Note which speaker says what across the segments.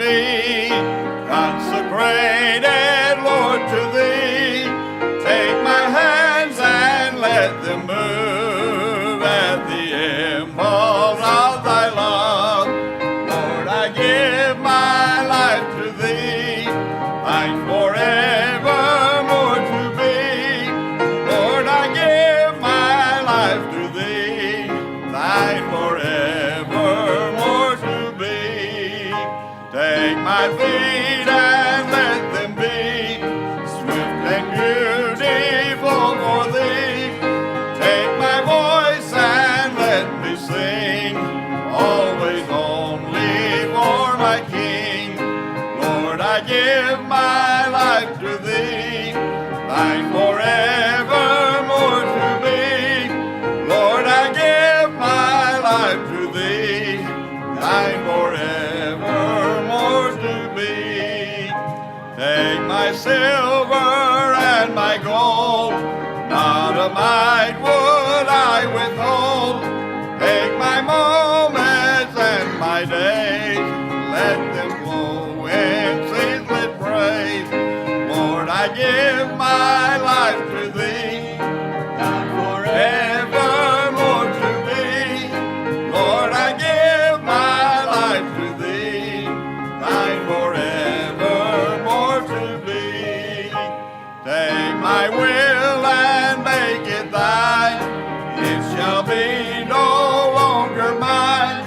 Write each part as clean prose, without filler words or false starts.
Speaker 1: me, consecrated, Lord, to Thee. Take my hands and let them move at the impulse of Thy love. Lord, I give my life to Thee, Thine forevermore to be. Lord, I give my life to Thee, Thine forevermore to be. Take my feet and let them be swift and beautiful for Thee. Take my voice and let me sing, always only for my King. Lord, I give my life to Thee, Thine forevermore to be. Lord, I give my life to Thee, Thine forevermore to be. Take my silver and my gold, not a mite would I withhold. Take my moments and my days, let them flow in ceaseless praise. Lord, I give my life to Thee, Thine forevermore to be. Lord, I give my life to Thee, Thine forevermore to be. Take my will and make it Thine, it shall be no longer mine.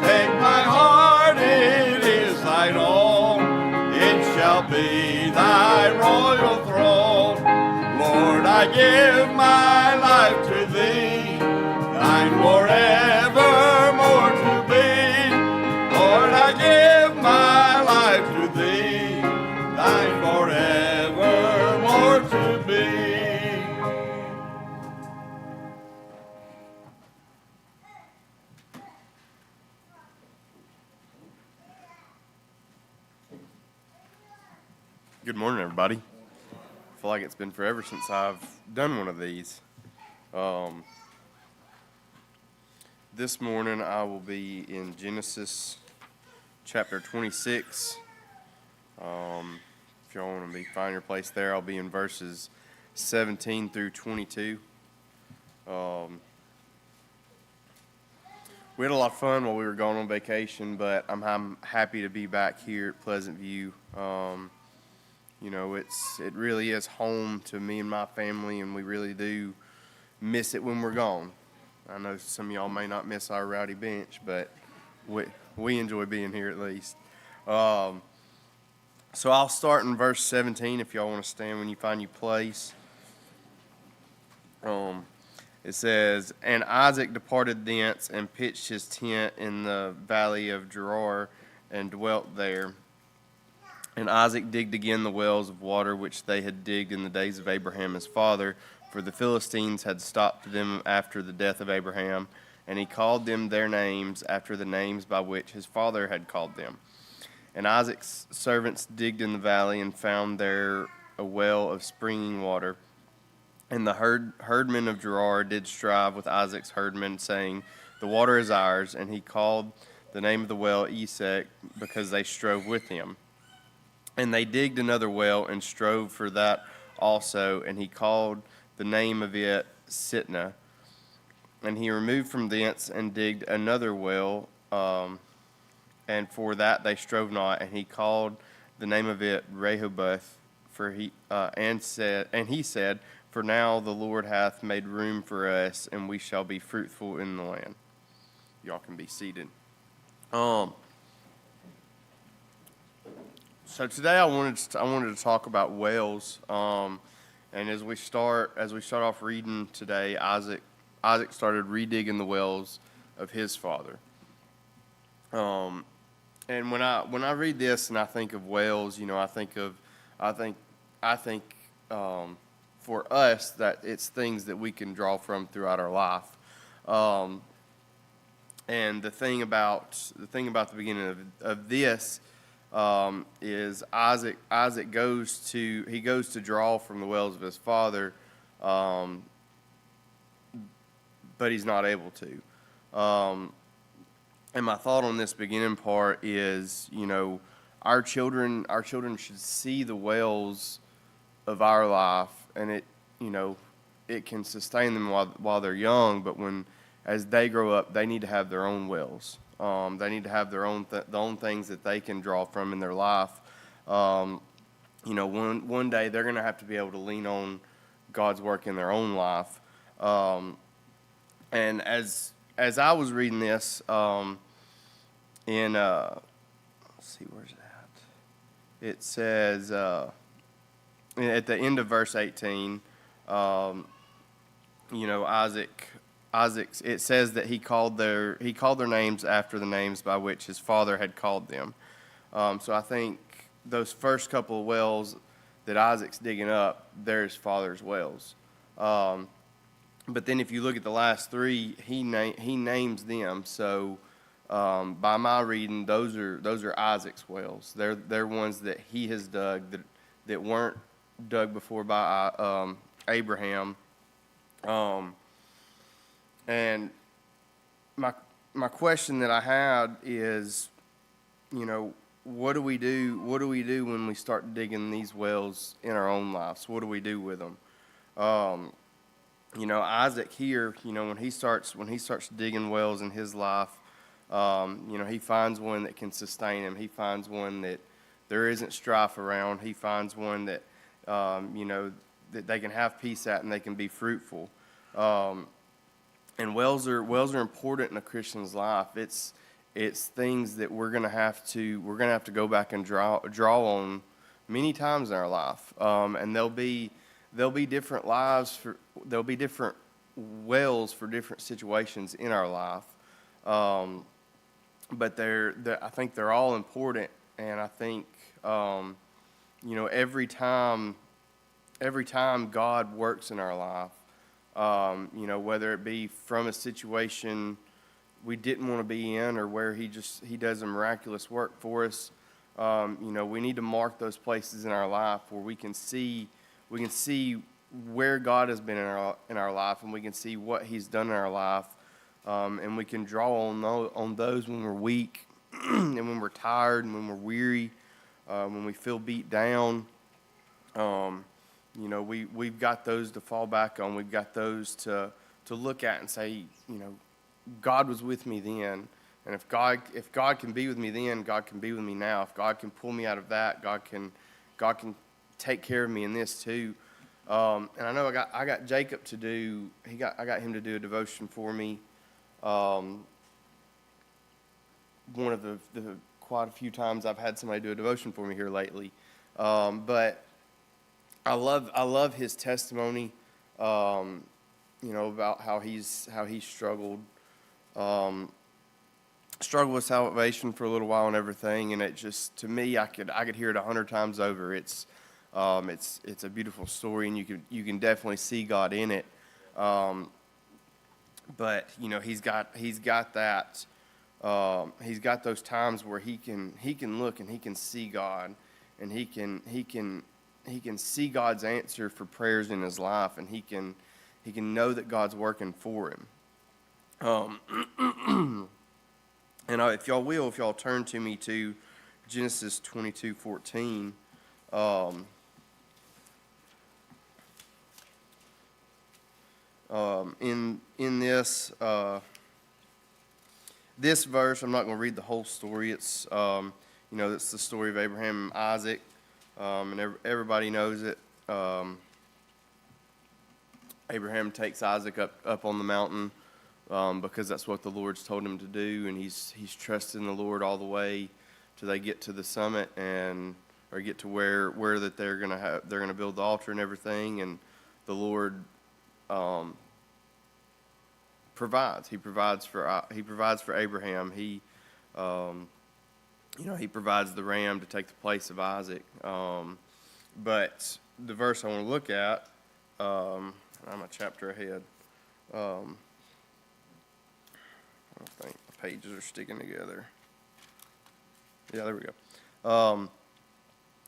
Speaker 1: Take my heart, it is Thine own, it shall be Thy royal throne. Lord, I give my life to Thee, Thine forevermore to be. Lord, I give my life to Thee, Thine forevermore to be.
Speaker 2: Good morning, everybody. I feel like it's been forever since I've done one of these. This morning I will be in Genesis chapter 26. If y'all want to find your place there, I'll be in verses 17 through 22. We had a lot of fun while we were going on vacation, but I'm happy to be back here at Pleasant View. You know, it really is home to me and my family, and we really do miss it when we're gone. I know some of y'all may not miss our rowdy bench, but we enjoy being here at least. So I'll start in verse 17 if y'all want to stand when you find your place. It says, "And Isaac departed thence and pitched his tent in the valley of Gerar and dwelt there. And Isaac digged again the wells of water which they had digged in the days of Abraham his father, for the Philistines had stopped them after the death of Abraham, and he called them their names after the names by which his father had called them. And Isaac's servants digged in the valley and found there a well of springing water. And the herdmen of Gerar did strive with Isaac's herdmen, saying, The water is ours. And he called the name of the well Esek, because they strove with him. And they digged another well and strove for that also, and he called the name of it Sitnah. And he removed from thence and digged another well, and for that they strove not, and he called the name of it Rehoboth. He said, For now the Lord hath made room for us, and we shall be fruitful in the land." Y'all can be seated. So today I wanted to talk about wells, and as we start off reading today, Isaac started redigging the wells of his father. And when I read this and I think of wells, you know, I think for us that it's things that we can draw from throughout our life. And the thing about the beginning of this. Is Isaac goes to draw from the wells of his father, but he's not able to. And my thought on this beginning part is, you know, our children should see the wells of our life, and it can sustain them while they're young. But as they grow up, they need to have their own wells. They need to have their own things that they can draw from in their life. One day they're going to have to be able to lean on God's work in their own life. And as I was reading this, in let's see, where's it at? It says at the end of verse 18, Isaac. It says that he called their names after the names by which his father had called them. So I think those first couple of wells that Isaac's digging up, they're his father's wells. But then if you look at the last three, he names them. So by my reading, those are Isaac's wells. They're ones that he has dug that weren't dug before by Abraham. And my question that I had is, what do we do? What do we do when we start digging these wells in our own lives? What do we do with them? Isaac here, when he starts digging wells in his life, he finds one that can sustain him. He finds one that there isn't strife around. He finds one that, that they can have peace at and they can be fruitful. And wells are important in a Christian's life. It's things that we're gonna have to go back and draw on many times in our life. And there'll be different there'll be different wells for different situations in our life. But I think they're all important, and I think every time God works in our life, whether it be from a situation we didn't want to be in, or where he does a miraculous work for us, we need to mark those places in our life where we can see where God has been in our life, and we can see what He's done in our life, and we can draw on those when we're weak, and when we're tired, and when we're weary, when we feel beat down. We've got those to fall back on. We've got those to look at and say, God was with me then, and if God can be with me then, God can be with me now. If God can pull me out of that, God can take care of me in this too. And I know I got Jacob to do. I got him to do a devotion for me. One of the quite a few times I've had somebody do a devotion for me here lately. But I love his testimony. About how he's struggled with salvation for a little while and everything. And it just, to me, I could hear it 100 times over. It's a beautiful story, and you can definitely see God in it. But he's got that. He's got those times where he can look and he can see God, and he can see God's answer for prayers in his life, and he can know that God's working for him. And if y'all turn to me to Genesis 22:14. In this verse, I'm not going to read the whole story. It's it's the story of Abraham and Isaac, and everybody knows it. Abraham takes Isaac up on the mountain because that's what the Lord's told him to do, and he's trusting the Lord all the way till they get to the summit or get to where that they're gonna build the altar and everything, and the Lord provides. He provides for Abraham. He he provides the ram to take the place of Isaac. But the verse I want to look at, I'm a chapter ahead. I don't think the pages are sticking together. Yeah, there we go.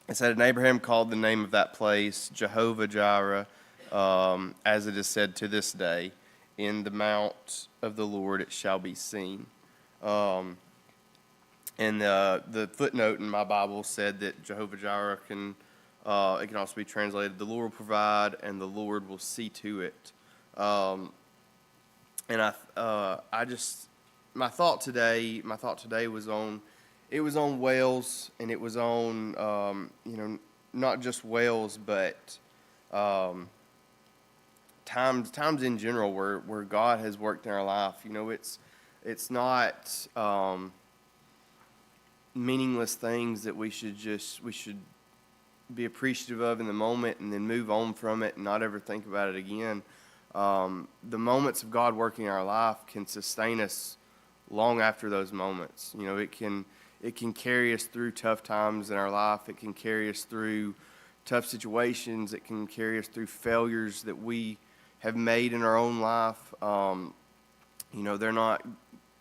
Speaker 2: It said, and Abraham called the name of that place Jehovah Jireh, as it is said to this day, in the mount of the Lord it shall be seen. And And the footnote in my Bible said that Jehovah Jireh it can also be translated, the Lord will provide and the Lord will see to it. And I just, my thought today was on, it was on whales, and it was on, not just whales, but times in general where God has worked in our life. It's not meaningless things that we should be appreciative of in the moment and then move on from it and not ever think about it again. The moments of God working in our life can sustain us long after those moments. It can carry us through tough times in our life. It can carry us through tough situations. It can carry us through failures that we have made in our own life. They're not,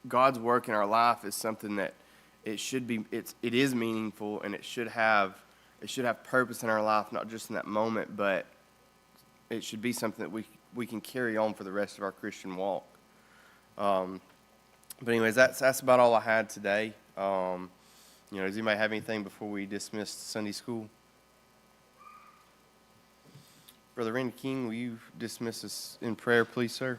Speaker 2: God's work in our life is something that it is meaningful, and it should have purpose in our life, not just in that moment, but it should be something that we can carry on for the rest of our Christian walk. But anyways, that's about all I had today. Does anybody have anything before we dismiss Sunday school? Brother Randy King, will you dismiss us in prayer, please, sir?